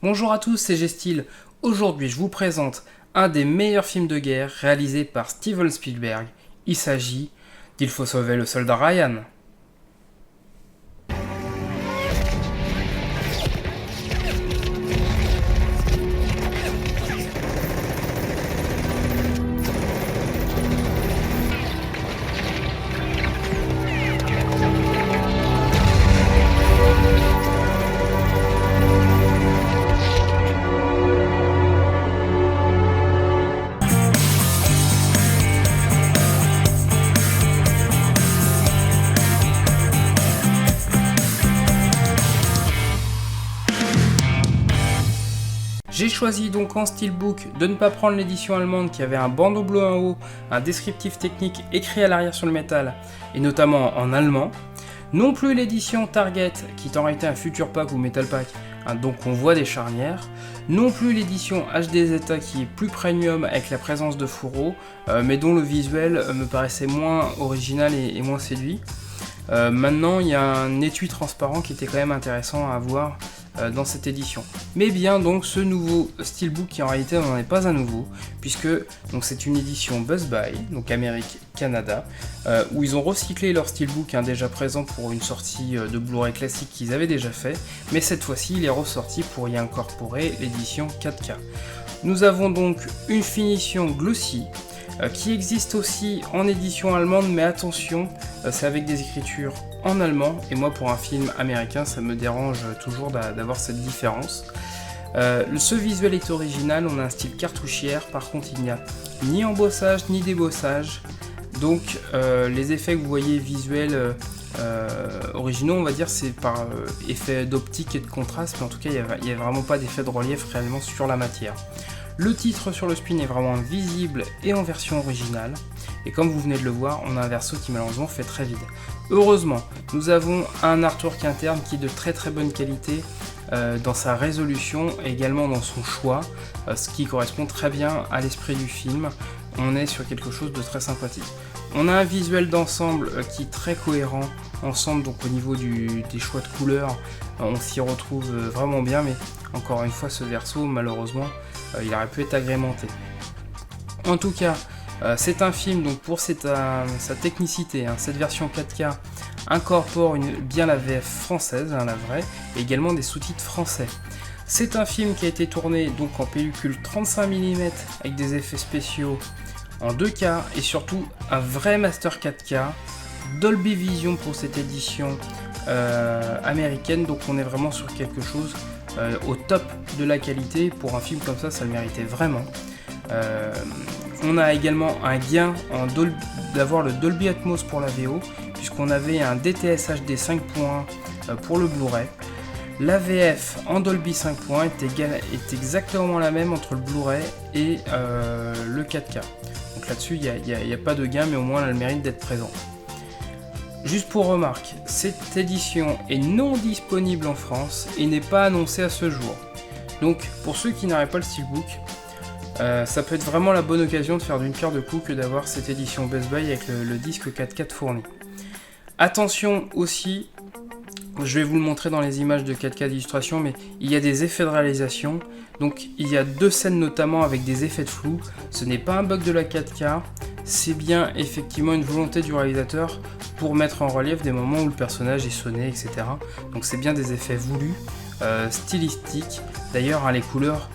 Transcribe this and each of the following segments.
Bonjour à tous, c'est Gestil. Aujourd'hui, je vous présente un des meilleurs films de guerre réalisés par Steven Spielberg. Il s'agit d'Il faut sauver le soldat Ryan. J'ai choisi donc en steelbook de ne pas prendre l'édition allemande qui avait un bandeau bleu en haut, un descriptif technique écrit à l'arrière sur le métal, et notamment en allemand. Non plus l'édition Target, qui est en réalité un Future Pack ou Metal Pack, donc on voit des charnières. Non plus l'édition HD Zeta qui est plus premium avec la présence de fourreaux, mais dont le visuel me paraissait moins original et moins séduit. Maintenant il y a un étui transparent qui était quand même intéressant à avoir dans cette édition. Mais bien donc ce nouveau steelbook qui en réalité n'en est pas un nouveau, puisque donc c'est une édition Buzz Buy, donc Amérique, Canada, où ils ont recyclé leur steelbook déjà présent pour une sortie de Blu-ray classique qu'ils avaient déjà fait, mais cette fois-ci il est ressorti pour y incorporer l'édition 4K. Nous avons donc une finition glossy, qui existe aussi en édition allemande, mais attention, c'est avec des écritures en allemand, et moi pour un film américain ça me dérange toujours d'avoir cette différence. Ce visuel est original, on a un style cartouchière, par contre il n'y a ni embossage ni débossage, donc les effets que vous voyez visuels originaux, on va dire, c'est par effet d'optique et de contraste, mais en tout cas il n'y a vraiment pas d'effet de relief réellement sur la matière. Le titre sur le spin est vraiment visible et en version originale, et comme vous venez de le voir, on a un verso qui malheureusement fait très vide. Heureusement, nous avons un artwork interne qui est de très très bonne qualité dans sa résolution et également dans son choix, ce qui correspond très bien à l'esprit du film. On est sur quelque chose de très sympathique. On a un visuel d'ensemble qui est très cohérent ensemble, donc au niveau des choix de couleurs, on s'y retrouve vraiment bien, mais encore une fois ce verso malheureusement il aurait pu être agrémenté. En tout cas, c'est un film, donc pour sa technicité, cette version 4K incorpore bien la VF française, la vraie, et également des sous-titres français. C'est un film qui a été tourné donc en pellicule 35 mm avec des effets spéciaux en 2K et surtout un vrai master 4K, Dolby Vision pour cette édition américaine, donc on est vraiment sur quelque chose au top de la qualité. Pour un film comme ça le méritait vraiment. On a également un gain d'avoir le Dolby Atmos pour la VO, puisqu'on avait un DTS HD 5.1 pour le Blu-ray. La VF en Dolby 5.1 est exactement la même entre le Blu-ray et le 4K. Donc là-dessus, il n'y a pas de gain, mais au moins elle a le mérite d'être présente. Juste pour remarque, cette édition est non disponible en France et n'est pas annoncée à ce jour. Donc pour ceux qui n'auraient pas le steelbook, ça peut être vraiment la bonne occasion de faire d'une pierre deux coups que d'avoir cette édition Best Buy avec le disque 4K fourni. Attention aussi, je vais vous le montrer dans les images de 4K d'illustration, mais il y a des effets de réalisation. Donc il y a deux scènes notamment avec des effets de flou. Ce n'est pas un bug de la 4K, c'est bien effectivement une volonté du réalisateur pour mettre en relief des moments où le personnage est sonné, etc. Donc c'est bien des effets voulus, stylistiques. D'ailleurs, les couleurs,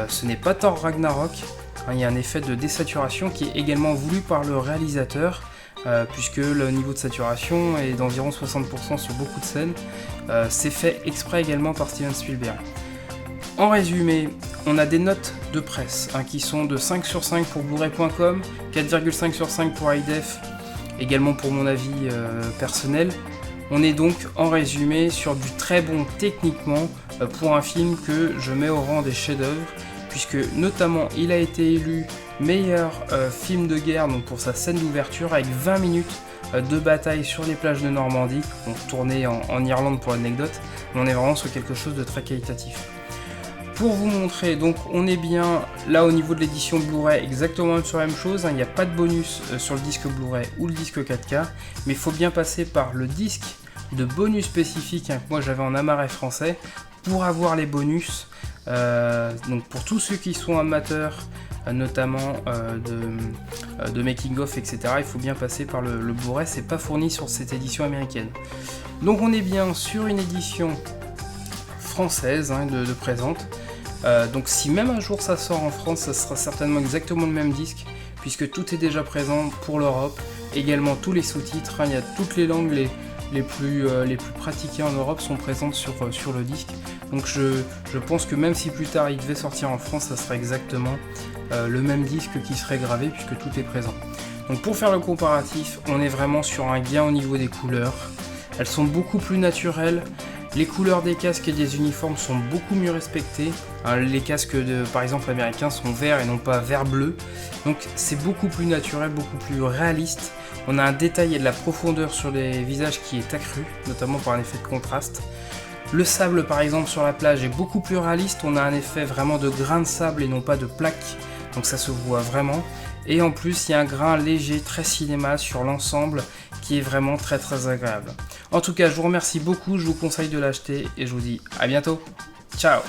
ce n'est pas Thor Ragnarok. Il y a un effet de désaturation qui est également voulu par le réalisateur, puisque le niveau de saturation est d'environ 60% sur beaucoup de scènes. C'est fait exprès également par Steven Spielberg. En résumé, on a des notes de presse qui sont de 5 sur 5 pour Blu-ray.com, 4,5 sur 5 pour iDef, également pour mon avis personnel. On est donc en résumé sur du très bon techniquement pour un film que je mets au rang des chefs-d'œuvre, puisque notamment il a été élu meilleur film de guerre donc pour sa scène d'ouverture avec 20 minutes de bataille sur les plages de Normandie, donc tourné en Irlande pour l'anecdote, mais on est vraiment sur quelque chose de très qualitatif. Pour vous montrer, donc on est bien là au niveau de l'édition Blu-ray exactement sur la même chose, il n'y a pas de bonus sur le disque Blu-ray ou le disque 4K, mais il faut bien passer par le disque de bonus spécifiques que moi j'avais en amarais français pour avoir les bonus Donc pour tous ceux qui sont amateurs, notamment de making-of, etc., il faut bien passer par le Blu-ray, c'est pas fourni sur cette édition américaine. Donc on est bien sur une édition française de présente. Donc si même un jour ça sort en France, ça sera certainement exactement le même disque, puisque tout est déjà présent pour l'Europe, également tous les sous-titres, il y a toutes les langues les plus pratiquées en Europe sont présentes sur le disque. Donc je pense que même si plus tard il devait sortir en France, ça serait exactement le même disque qui serait gravé, puisque tout est présent. Donc pour faire le comparatif, on est vraiment sur un gain au niveau des couleurs. Elles sont beaucoup plus naturelles. Les couleurs des casques et des uniformes sont beaucoup mieux respectées. Les casques par exemple américains sont verts et non pas vert-bleu. Donc c'est beaucoup plus naturel, beaucoup plus réaliste. On a un détail et de la profondeur sur les visages qui est accru, notamment par un effet de contraste. Le sable par exemple sur la plage est beaucoup plus réaliste. On a un effet vraiment de grain de sable et non pas de plaque. Donc ça se voit vraiment. Et en plus, il y a un grain léger, très cinéma sur l'ensemble qui est vraiment très très agréable. En tout cas, je vous remercie beaucoup, je vous conseille de l'acheter et je vous dis à bientôt. Ciao!